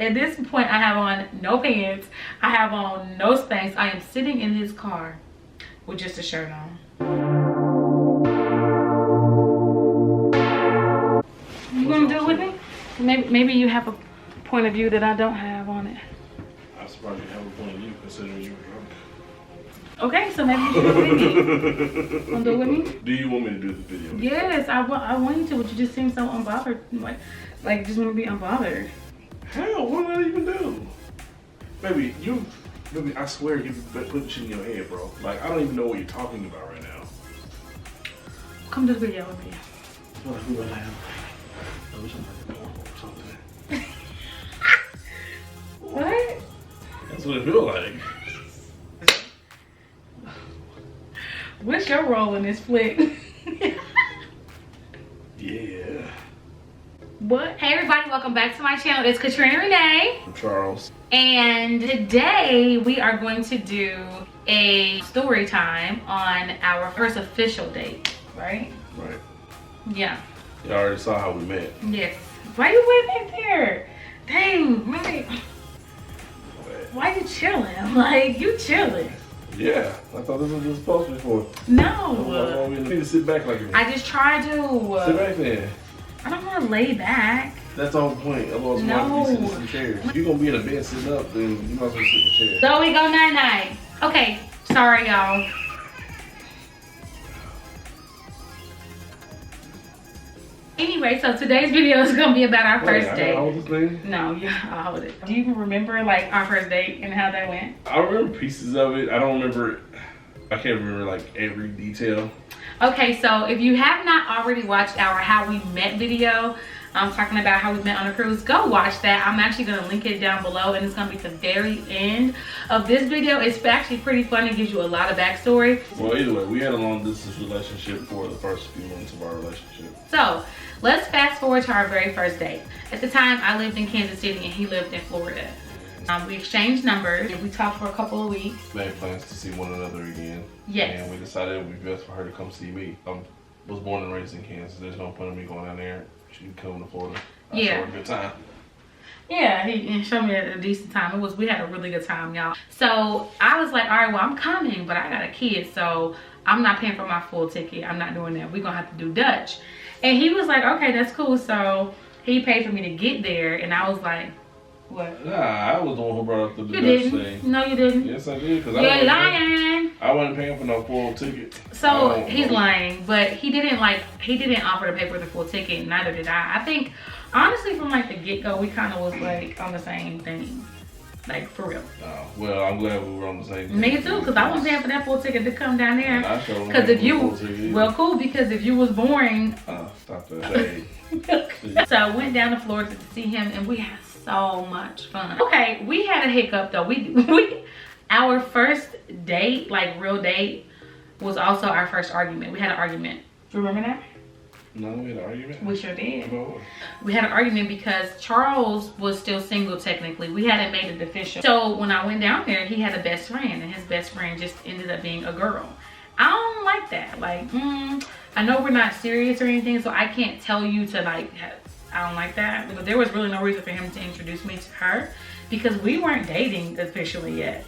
At this point, I have on no pants. I have on no Spanx. I am sitting in his car with just a shirt on. You gonna do it with me? Maybe you have a point of view that I don't have on it. I'm surprised you have a point of view considering you were drunk. Okay, so maybe you should do it with me. Wanna do it with me? Do you want me to do the video? Yes, I want you to, but you just seem so unbothered. Like just want to be unbothered. Hell, what did I even do? Baby, I swear you've been putting shit in your head, bro. Like, I don't even know what you're talking about right now. Come to the video with me. What if we were like, I wish I'm like a or something. What? That's what it feels like. What's your role in this flick? Yeah. What? Hey everybody, welcome back to my channel. It's Katrina Renee. I'm Charles. And today we are going to do a story time on our first official date, right? Right. Yeah. You already saw how we met. Yes. Why you way back there? Dang, man. Why you chilling? Like, you chilling. Yeah, I thought this was what was supposed to be for. No. You need to sit back like this. I just try to. Sit back there. I don't want to lay back. That's the whole point. Otherwise, No. you want to be sitting in some chairs. If you're going to be in a bed sitting up, then you might as well sit in the chair. So we go night-night. Okay, sorry y'all. Anyway, so today's video is gonna be about our first I date. gotta hold this thing? No, yeah, I'll hold it. Do you even remember like our first date and how that went? I remember pieces of it. I don't remember, I can't remember like every detail. Okay, so if you have not already watched our how we met video, I'm talking about how we met on a cruise, go watch that. I'm actually gonna link it down below and it's gonna be at the very end of this video. It's actually pretty fun. It gives you a lot of backstory. Well, either way, we had a long distance relationship for the first few months of our relationship. So let's fast forward to our very first date. At the time, I lived in Kansas City and he lived in Florida. We exchanged numbers. We talked for a couple of weeks. Made plans to see one another again. Yes. And we decided it would be best for her to come see me. I was born and raised in Kansas. There's no point in me going down there. She can come to Florida. I Yeah. showed her a good time. Yeah, he showed me a decent time. We had a really good time, y'all. So I was like, all right, well, I'm coming, but I got a kid, so I'm not paying for my full ticket. I'm not doing that. We're gonna have to do Dutch. And he was like, okay, that's cool. So he paid for me to get there, and I was like, what? Nah, I was the one who brought up the You Dutch didn't. thing. No, you didn't. Yes, I did. Cause You're lying. I wasn't paying for no full ticket. So he's lying, but he didn't offer to pay for the full ticket, and neither did I. I think, honestly, from like the get-go, we kind of was like on the same thing. Like, for real. Oh, well, I'm glad we were on the same thing. Me too, because I wasn't paying for that full ticket to come down there. Because if you, well, cool, because if you was boring. Stop that. So I went down to Florida to see him, and we had so much fun. Okay, we had a hiccup though. Our first date, like real date, was also our first argument. We had an argument. Do you remember that? No, we had an argument? We sure did. About what? We had an argument because Charles was still single technically. We hadn't made it official. So when I went down there, he had a best friend, and his best friend just ended up being a girl. I don't like that. Like, I know we're not serious or anything, so I can't tell you to like, I don't like that. But there was really no reason for him to introduce me to her because we weren't dating officially yet.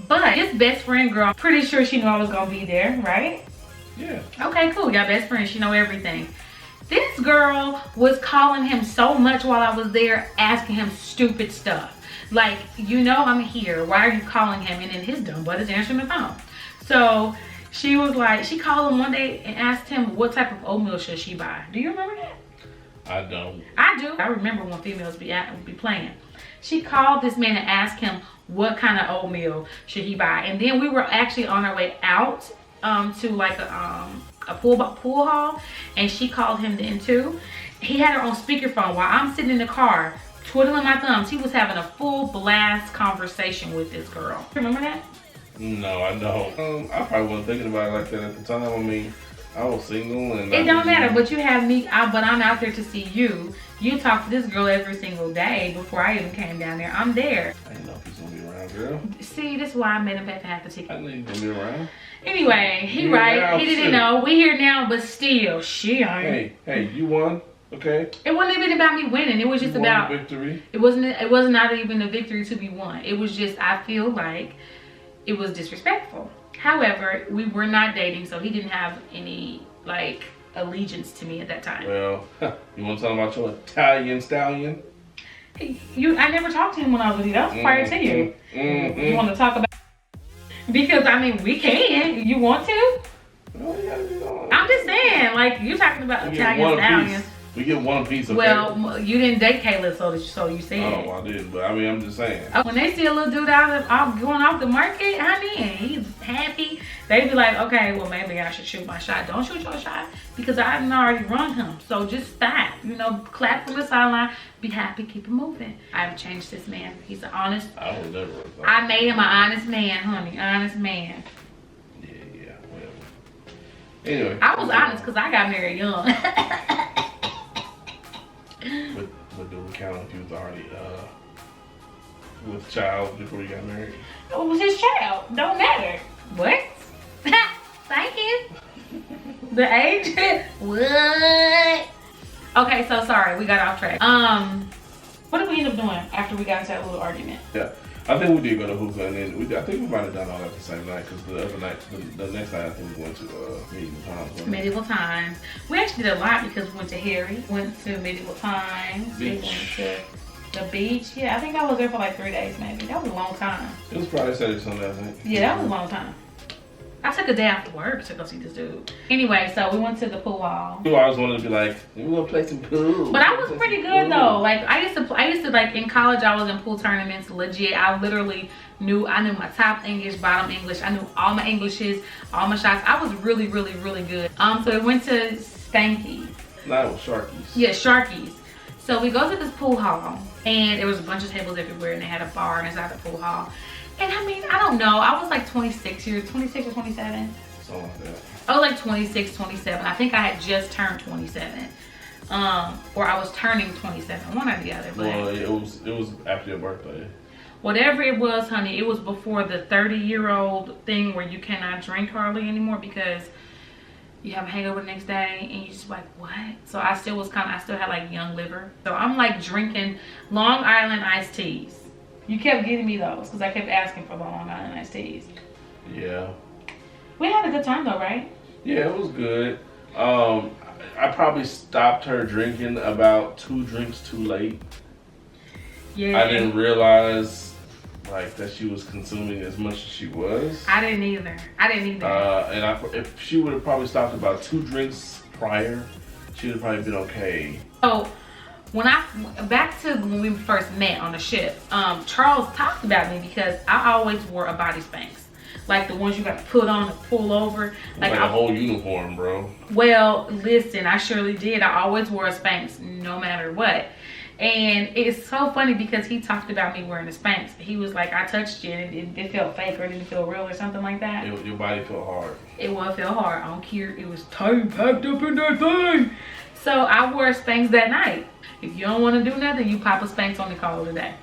But his best friend girl, I'm pretty sure she knew I was gonna be there, right? Yeah. Okay, cool. Y'all best friends. She know everything. This girl was calling him so much while I was there, asking him stupid stuff. Like, you know I'm here. Why are you calling him? And then his dumb butt is answering the phone. So she was like, she called him one day and asked him what type of oatmeal should she buy. Do you remember that? I don't. I do. I remember when females be playing. She called this man and asked him what kind of oatmeal should he buy. And then we were actually on our way out to like a pool hall, and she called him then too. He had her on speakerphone while I'm sitting in the car twiddling my thumbs. He was having a full blast conversation with this girl. Remember that? No, I don't. I probably wasn't thinking about it like that at the time. I mean, I was single and it don't matter, but you have me, but I'm out there to see you. You talk to this girl every single day before I even came down there. I'm there. I didn't know if he's gonna be around, girl. See, this is why I made him pay for half the ticket. I knew he was gonna be around. Anyway, he right. He didn't know. We here now, but still, she ain't. Hey, you won. Okay. It wasn't even about me winning. It was just about victory. It was not even a victory to be won. It was just, I feel like it was disrespectful. However, we were not dating, so he didn't have any like allegiance to me at that time. Well, you want to talk about your Italian stallion? I never talked to him when I was with you. That was prior to you. You want to talk about? Because I mean, we can. You want to? Well, yeah, I'm just saying, like you're talking about Italian stallions. We get one piece of Well, you didn't date Kayla, so you said. Oh, I didn't, but I mean, I'm just saying. When they see a little dude going off the market, honey, and he's happy, they be like, okay, well, maybe I should shoot my shot. Don't shoot your shot because I done already run him. So just stop, clap from the sideline, be happy, keep it moving. I've changed this man. He's an honest. I would never. I made him an honest man, honey, honest man. Yeah, whatever. Anyway. I was honest because I got married young. But do we count if you was already with child before you got married? It was his child. Don't matter. What? Thank you. The age? What? Okay, so sorry, we got off track. What did we end up doing after we got into that little argument? Yeah, I think we did go to hookah, and then I think we might have done all that the same night because the other night, the next night, I think we went to Medieval Times. Medieval Times. We actually did a lot because we went to Harry, went to Medieval Times, we went to the beach. Yeah, I think I was there for like 3 days maybe. That was a long time. It was Friday, Saturday, Sunday, I think. Yeah, that was a long time. I took a day after work to go see this dude. Anyway, so we went to the pool hall. You always wanted to be like, we're gonna play some pool. But I was pretty good though. Like I used to like in college. I was in pool tournaments. Legit, I literally knew my top English, bottom English. I knew all my Englishes, all my shots. I was really, really, really good. So we went to Stanky. No, it was Sharky's. Yeah, Sharky's. So we go to this pool hall, and there was a bunch of tables everywhere, and they had a bar inside the pool hall. And I mean, I don't know. I was like 26 or 27. Something like that. I was like 26, 27. I think I had just turned 27. Or I was turning 27. One or the other. But well, it was after your birthday. Whatever it was, honey, it was before the 30-year-old thing where you cannot drink hardly anymore because you have a hangover the next day and you just like, what? So I still had like young liver. So I'm like drinking Long Island iced teas. You kept getting me those because I kept asking for Long Island iced teas. Yeah. We had a good time though, right? Yeah, it was good. I probably stopped her drinking about 2 drinks too late. Yeah. I didn't realize like that she was consuming as much as she was. I didn't either. And if she would have probably stopped about 2 drinks prior, she would have probably been okay. So back to when we first met on the ship, Charles talked about me because I always wore a body Spanx. Like the ones you got to put on and pull over. Like a whole uniform, bro. Well, listen, I surely did. I always wore a Spanx no matter what. And it's so funny because he talked about me wearing a Spanx. He was like, I touched you and it felt fake or it didn't feel real or something like that. Your body felt hard. It won't feel hard. I don't care. It was tight, packed up in that thing. So I wore a Spanx that night. If you don't want to do nothing, you pop a Spanx on the call today.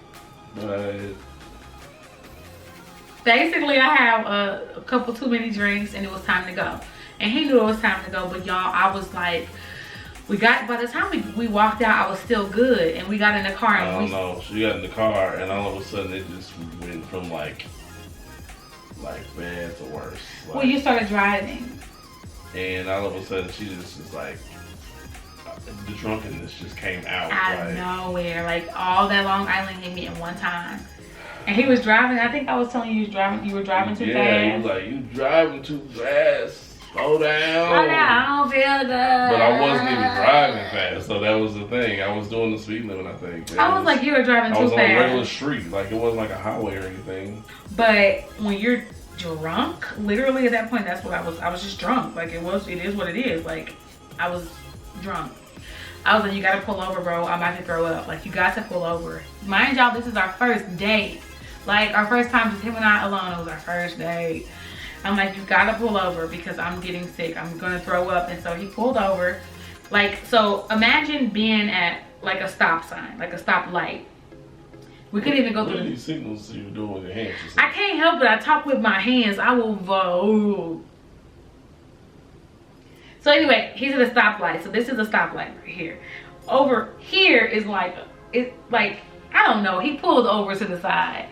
Basically, I have a couple too many drinks and it was time to go. And he knew it was time to go, but y'all, I was like, by the time we walked out, I was still good. And we got in the car. And I don't know. She got in the car and all of a sudden it just went from like bad to worse. Like, well, you started driving. And all of a sudden she just was like, the drunkenness just came out. Out of nowhere. Like all that Long Island hit me at one time. And he was driving. I think I was telling you you were driving too fast. Yeah, he was like, you driving too fast. Slow down. I don't feel good. But I wasn't even driving fast, so that was the thing. I was doing the speed limit, I think. I was like, you were driving too fast. I was on a regular street, like it wasn't like a highway or anything. But when you're drunk, literally at that point, that's what I was just drunk. Like it is what it is. Like I was drunk. I was like, you gotta pull over, bro. I'm about to throw up. Like you got to pull over. Mind y'all, this is our first date. Like our first time, just him and I alone. It was our first date. I'm like, you gotta pull over because I'm getting sick. I'm gonna throw up. And so he pulled over. Like, so imagine being at like a stop sign, like a stop light. We couldn't even go through these signals you were doing with your hands. I can't help it. I talk with my hands. I will vote. So anyway, he's at a stoplight. So this is a stoplight right here. over here is like, it like, I don't know, he pulled over to the side.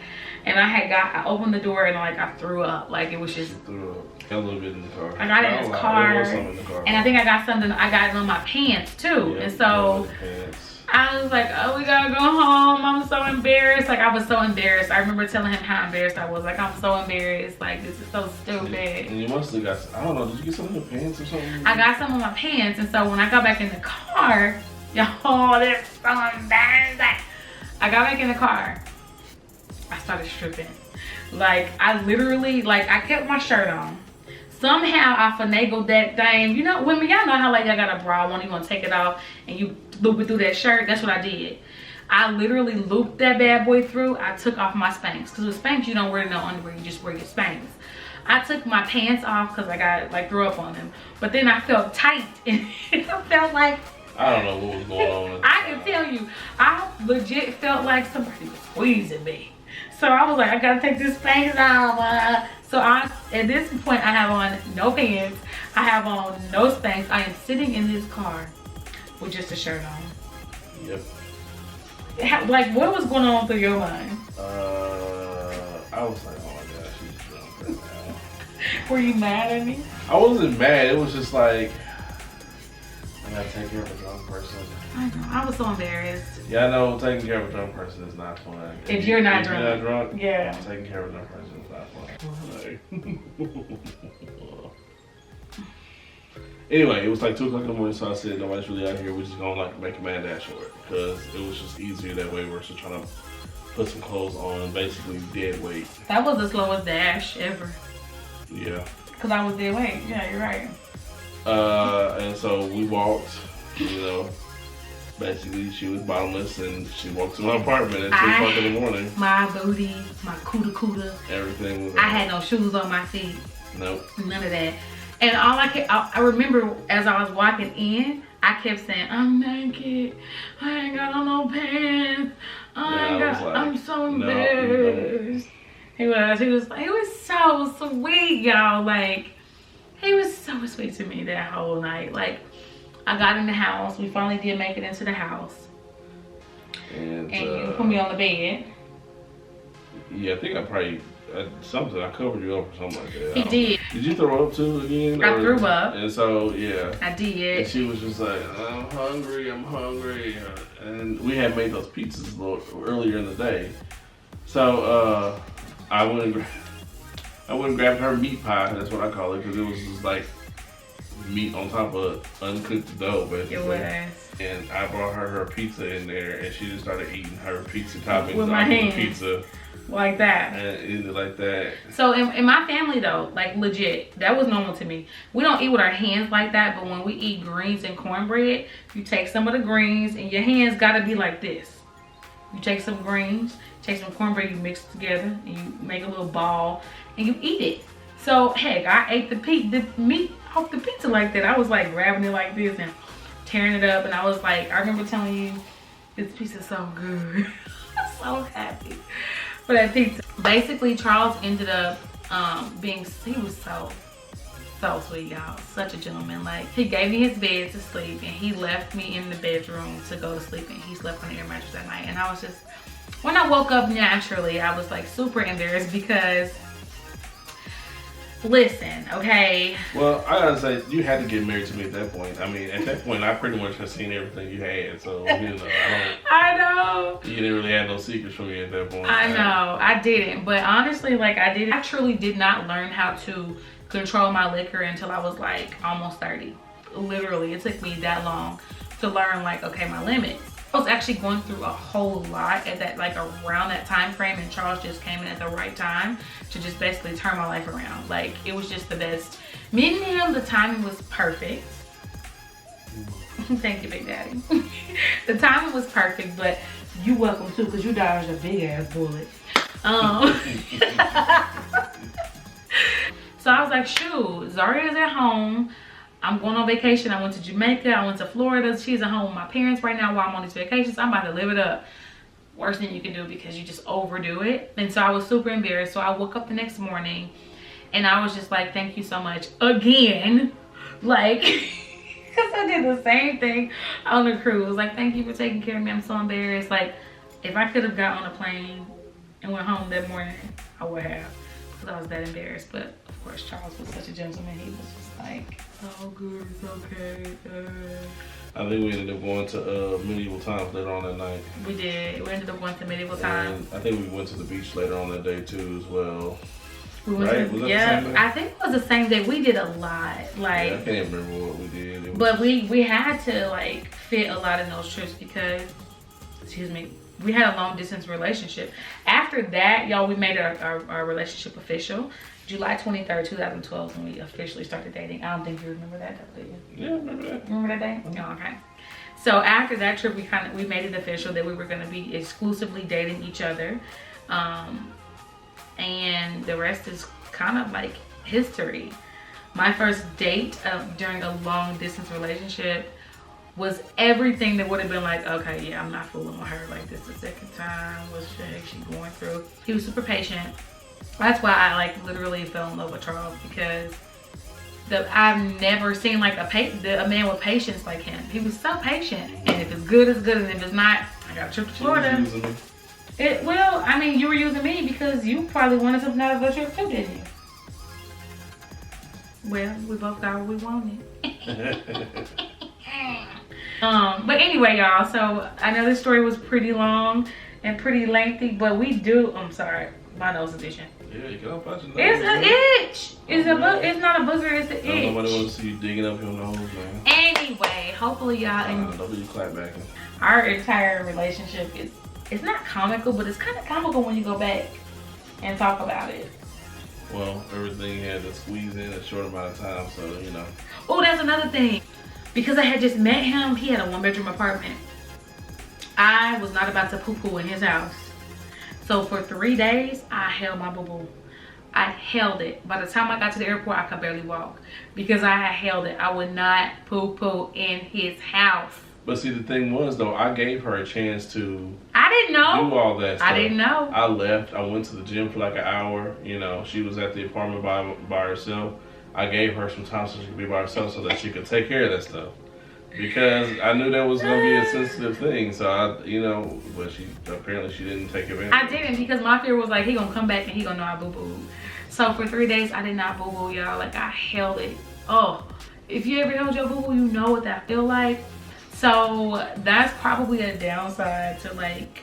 And I opened the door and like I threw up. Like it was just. She threw up. Got a little bit in the car. I got in his car. There was something in the car. And I think I got it on my pants too. Yeah, and so I was like, oh, we gotta go home. I'm so embarrassed. Like I was so embarrassed. I remember telling him how embarrassed I was. Like I'm so embarrassed. Like this is so stupid. And you must have got, I don't know, did you get some in your pants or something? I got some in my pants. And so when I got back in the car, y'all, that's so embarrassing. I got back in the car. I started stripping. Like I literally, like I kept my shirt on. Somehow I finagled that thing. You know, women, y'all know how like I got a bra on, you want to take it off and you loop it through that shirt. That's what I did. I literally looped that bad boy through. I took off my Spanx. Because with Spanx, you don't wear no underwear, you just wear your Spanx. I took my pants off because I got like threw up on them. But then I felt tight and I felt like, I don't know what was going on. I can tell you, I legit felt like somebody was squeezing me. So I was like, I gotta take this Spanx off. So at this point, I have on no pants. I have on no Spanx. I am sitting in this car with just a shirt on. Yep. Like, what was going on through your mind? I was like, oh my gosh, she's drunk right now. Were you mad at me? I wasn't mad. It was just like, I gotta take care of a drunk person. I know. I was so embarrassed. Yeah, I know taking care of a drunk person is not fun. If you're not drunk. You're not drunk, yeah. Taking care of a drunk person is not fun. Anyway, it was like 2 o'clock in the morning, so I said nobody's really out here. We're just gonna like make a mad dash short because it was just easier that way. We're just trying to put some clothes on, basically dead weight. That was the slowest dash ever. Yeah. Cause I was dead weight. Yeah, you're right. And so we walked, you know, basically she was bottomless and she walked to my apartment at 2 o'clock in the morning. My booty, my cooter. Everything was I had no shoes on my feet. Nope. None of that. And I remember as I was walking in, I kept saying, I'm naked. I ain't got on no pants. I'm so embarrassed. He was so sweet, y'all. Like, he was so sweet to me that whole night. Like, I got in the house. We finally did make it into the house. And you put me on the bed. Yeah, I think I probably, I covered you up or something like that. He did. Did you throw up too again? I threw up. And so, yeah. I did. And she was just like, I'm hungry. And we had made those pizzas a little earlier in the day. So, I went and grabbed her meat pie. That's what I call it, because it was just like meat on top of uncooked dough, basically. It was. And I brought her pizza in there, and she just started eating her pizza toppings with my off hands. the pizza. Like that. And eat it like that. So in my family though, like legit, that was normal to me. We don't eat with our hands like that, but when we eat greens and cornbread, you take some of the greens and your hands gotta be like this. You take some greens, take some cornbread, you mix it together, and you make a little ball, and you eat it. So heck, I ate the meat off the pizza like that. I was like grabbing it like this and tearing it up, and I was like, I remember telling you, this pizza's so good. I'm so happy for that pizza. Basically, Charles ended up he was so sweet, y'all. Such a gentleman. Like, he gave me his bed to sleep, and he left me in the bedroom to go to sleep, and he slept on the air mattress that night. And I was just, when I woke up naturally, I was like super embarrassed because, listen, okay. Well, I gotta say, you had to get married to me at that point. I mean, at that point, I pretty much had seen everything you had, so, you know, I know. You didn't really have no secrets from me at that point. I know, I didn't. But honestly, like, I truly did not learn how to control my liquor until I was like almost 30. Literally, it took me that long to learn, like, okay, my limits. I was actually going through a whole lot at that, like, around that time frame, and Charles just came in at the right time to just basically turn my life around. Like, it was just the best. Meeting him, the timing was perfect. Thank you, Big Daddy. The timing was perfect, but you welcome too, because you dodged a big ass bullet. So I was like, shoot, Zaria's at home. I'm going on vacation. I went to Jamaica. I went to Florida. She's at home with my parents right now while I'm on these vacations. I'm about to live it up. Worst thing you can do because you just overdo it. And so I was super embarrassed. So I woke up the next morning and I was just like, thank you so much again. Like, Because I did the same thing on the cruise. Like, thank you for taking care of me. I'm so embarrassed. Like, if I could have got on a plane and went home that morning, I would have. Because I was that embarrassed. But, of course, Charles was such a gentleman. He was just like, oh, good, it's okay. I think we ended up going to medieval times later on that night. We did. We ended up going to medieval times. I think we went to the beach later on that day, too, as well. We went right? to, was that yeah, the same day? I think it was the same day. We did a lot. Like, yeah, I can't remember what we did. It was, but we had to, like, fit a lot in those trips because, excuse me, we had a long distance relationship. After that, y'all, we made our relationship official. July 23rd, 2012, when we officially started dating. I don't think you remember that, do you? Yeah, I remember that. Remember that day? Oh, okay. So after that trip, we made it official that we were going to be exclusively dating each other. And the rest is kind of like history. My first date during a long distance relationship was everything that would have been like, okay, yeah, I'm not fooling with her like this the second time. What's the heck she going through? He was super patient. That's why I like literally fell in love with Charles, because I've never seen like a man with patience like him. He was so patient, and if it's good, it's good, and if it's not, I got a trip to Florida. Well, I mean, you were using me because you probably wanted something out of the trip too, didn't you? Well, we both got what we wanted. But anyway, y'all, so I know this story was pretty long and pretty lengthy, but we do, I'm sorry, my nose is itching. Yeah, you can punch it. It's an itch. It's it's not a booger, it's an itch. Nobody wants to see you digging up your nose, man. Anyway, hopefully y'all Don't be clap back. Our entire relationship is, it's not comical, but it's kind of comical when you go back and talk about it. Well, everything had to squeeze in a short amount of time, so you know. Oh, that's another thing. Because I had just met him, he had a 1-bedroom apartment. I was not about to poo-poo in his house. So for 3 days, I held my boo-boo. I held it. By the time I got to the airport, I could barely walk. Because I had held it. I would not poo-poo in his house. But see, the thing was, though, I gave her a chance to I didn't know. do all that stuff. I didn't know. I left. I went to the gym for like an hour. You know, she was at the apartment by herself. I gave her some time so she could be by herself so that she could take care of that stuff. Because I knew that was going to be a sensitive thing. So, but apparently she didn't take advantage. I didn't, because my fear was like, he gonna come back and he gonna know I boo-booed. So for 3 days, I did not boo-boo, y'all. Like, I held it. Oh, if you ever held your boo-boo, you know what that feel like. So that's probably a downside to like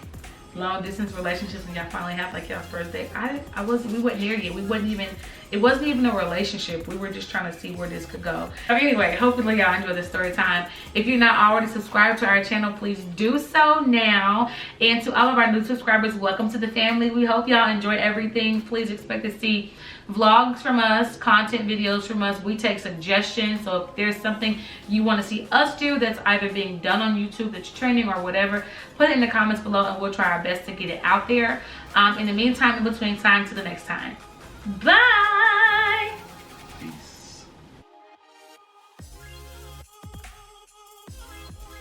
long distance relationships when y'all finally have like y'all first date. We wasn't there yet. It wasn't even a relationship. We were just trying to see where this could go. So anyway, hopefully y'all enjoy this story time. If you're not already subscribed to our channel, please do so now. And to all of our new subscribers, welcome to the family. We hope y'all enjoy everything. Please expect to see vlogs from us, content videos from us. We take suggestions, so if there's something you want to see us do that's either being done on YouTube that's trending or whatever, put it in the comments below and we'll try our best to get it out there. In the meantime, in between time, to the next time, bye.